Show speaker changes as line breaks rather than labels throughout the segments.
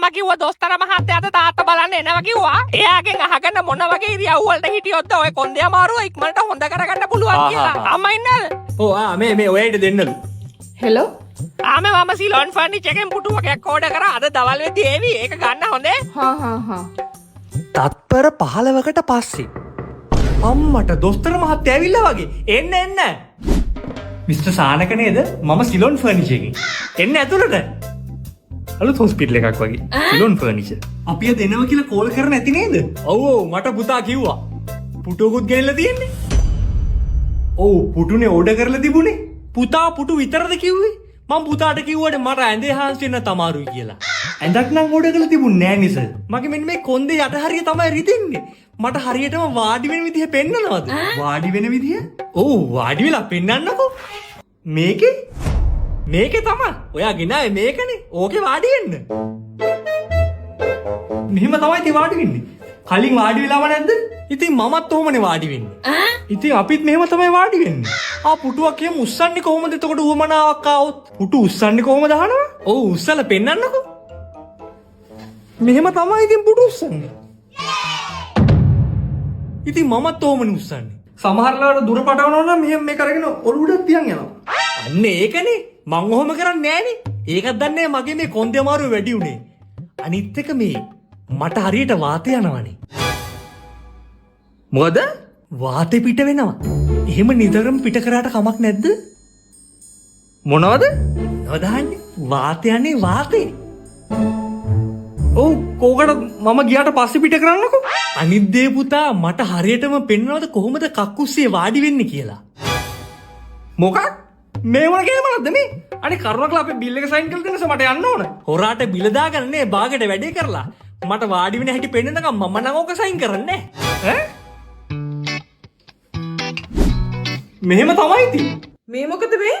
මම කිව්වා දොස්තර මහත්තයාට තාත්තා බලන්න එනවා කිව්වා. එයාගෙන් අහගෙන මොන වගේ ඉරියව් වලට හිටියොත් ඔය කොන්දේ අමාරුව ඉක්මනට හොඳ කරගන්න පුළුවන් කියලා. අම්මා ඉන්නද?
ඔව් මේ ඔයයිට දෙන්නලු.
හෙලෝ
මම සිලොන් ෆර්නිචර් එකෙන් පුටු වගේක් ඕඩර් කරා. අද දවල් වෙද්දී ඒවි. ඒක ගන්න හොඳේ.
හා
තත්පර 15කට පස්සේ අම්මට දොස්තර මහත්තයා ඇවිල්ලා වගේ එන්න මිස්ටර් සානක නේද? මම සිලොන් ෆර්නිචර් එකෙන්. එන්න ඇතුළට. අලුත් හොස්පිටල් එකක් වගේ. සිලොන් ෆර්නිචර්. අපි දෙනවා කියලා කෝල් කරන්න ඇති නේද? ඔව් මට පුතා කිව්වා. පුටුවකුත් ගෙනල්ලා තියෙන්නේ. ඔව් පුටුනේ ඕඩර් කරලා තිබුණේ. පුතා පුටු විතරද කිව්වේ? මම පුතාට කිව්වට මට ඇඳේ හාන්සි වෙන්න තමාරුයි කියලා. ඇඳක් නම් ඕඩර් කරලා තිබුණේ නෑ නිස. මගේ මෙන්න මේ කොන්දේ යට හරිය තමයි රිදින්නේ. මට හරියටම වාඩි වෙන විදිහ පෙන්නනවද? වාඩි වෙන විදිහ? ඔව් වාඩි වෙලා පෙන්නන්නකෝ. මේකේ තමයි. ඔයා ගෙනාවේ මේකනේ. ඕකේ වාඩි වෙන්න. මෙහෙම තමයි ඉතින් වාඩි වෙන්නේ. කලින් වාඩි වෙලාව නැද්ද? ඉතින් මමත් ඔහොමනේ වාඩි වෙන්නේ. ඉතින් අපිත් මෙහෙම තමයි වාඩි වෙන්නේ. පුටුවක් කියමු උස්සන්නේ කොහොමද? එතකොට උවමනාවක් ආවොත් පුටු උස්සන්නේ කොහොමද අහනවා? ඔව් උස්සලා පෙන්නන්නකෝ. මෙහෙම තමයි ඉතින් පුටු උස්සන්නේ. ඉතින් මමත් ඔහොමනේ උස්සන්නේ. සමහර ලාවට දුර පටවනවා නම් මෙහෙම මේක අරගෙන ඔළුවට තියන් යනවා. අන්න ඒකනේ. මං ඔහොම කරන්නේ නෑනේ. ඒකත් දන්නේ මගේ මේ කොන්දේ අමාරුව වැඩි උනේ. අනිත් එක මේ මට හරියට වාතය යනවනේ. මොකද? වාතේ පිට වෙනවා. එහෙම නිතරම පිට කරාට කමක් නැද්ද? මොනවද? නවදාන්නේ. වාතයනේ වාතේ. ඔව් කෝකට මම ගියාට පස්සේ පිට කරන්නකෝ. අනිත් දේ පුතා මට හරියටම පෙන්වනවද කොහොමද කක්කුස්සේ වාඩි වෙන්නේ කියලා? මොකක්? මේ වගේ ගේමක්ද මේ? අනේ කරුණාකරලා අපේ බිල් එක සයින් කරලා දෙන්නස මට යන්න ඕන. හොරාට බිල දාගන්න නේ බාගෙට වැඩේ කරලා. මට වාඩි වෙන හැටි පෙන්නනකම් මම නම් ඕක සයින් කරන්නේ ඈ. මෙහෙම තමයි ඉතින්.
මේ මොකද මේ?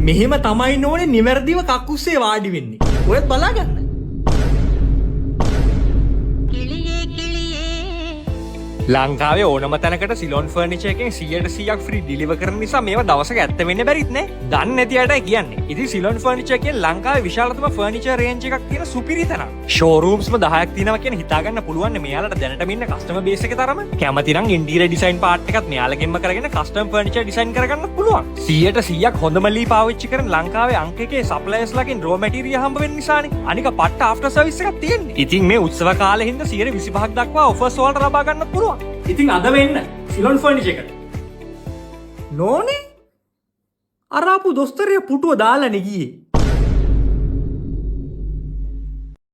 මෙහෙම තමයි නෝනේ නිවැරදිව කක්කුස්සේ වාඩි වෙන්නේ. ඔයත් බලාගන්න. ලංකාවේ ඕනම තැනකට සිලොන් ෆර්නිචර් එකෙන් 100% ෆ්‍රී ඩිලිවර් කරන නිසා මේවා දවසක ඇත්ත වෙන්න බැරිත් නේ. දන්නේ නැති අයටයි කියන්නේ. ඉතින් සිලොන් ෆර්නිචර් එකෙන් ලංකාවේ විශාලතම ෆර්නිචර් රේන්ජ් එකක් තියෙන සුපිරි තැනක්. ෂෝරූම්ස්ම 10ක් තියෙනවා කියන හිතා ගන්න පුළුවන් මෙයාලට දැනටම ඉන්න කස්ටමර් බේස් එකේ තරම. කැමති නම් ඉන්ටීරියර් ඩිසයින් පාර්ට් එකත් මෙයාලගෙන්ම කරගෙන කස්ටම් ෆර්නිචර් ඩිසයින් කරගන්න පුළුවන්. 100% හොඳම ලී පාවිච්චි කරන ලංකාවේ අංක එකේ සප්ලයර්ස්ලාගෙන් රෝ මැටීරියල් හම්බ වෙන නිසානේ. අනික පට්ට ආෆ්ටර් සර්විස් එකක් තියෙන්නේ. ඉතින් මේ උත්සව කාලේ හින්දා 125ක් දක්වා ඔෆර්ස් වලට ලබා ගන්න පුළුවන්. ඉතින් අද වෙන්න සිලොන් ෆර්නිචර් එකට. නෝනේ අර ආපු දොස්තරයා පුටුව දාලානේ ගියේ.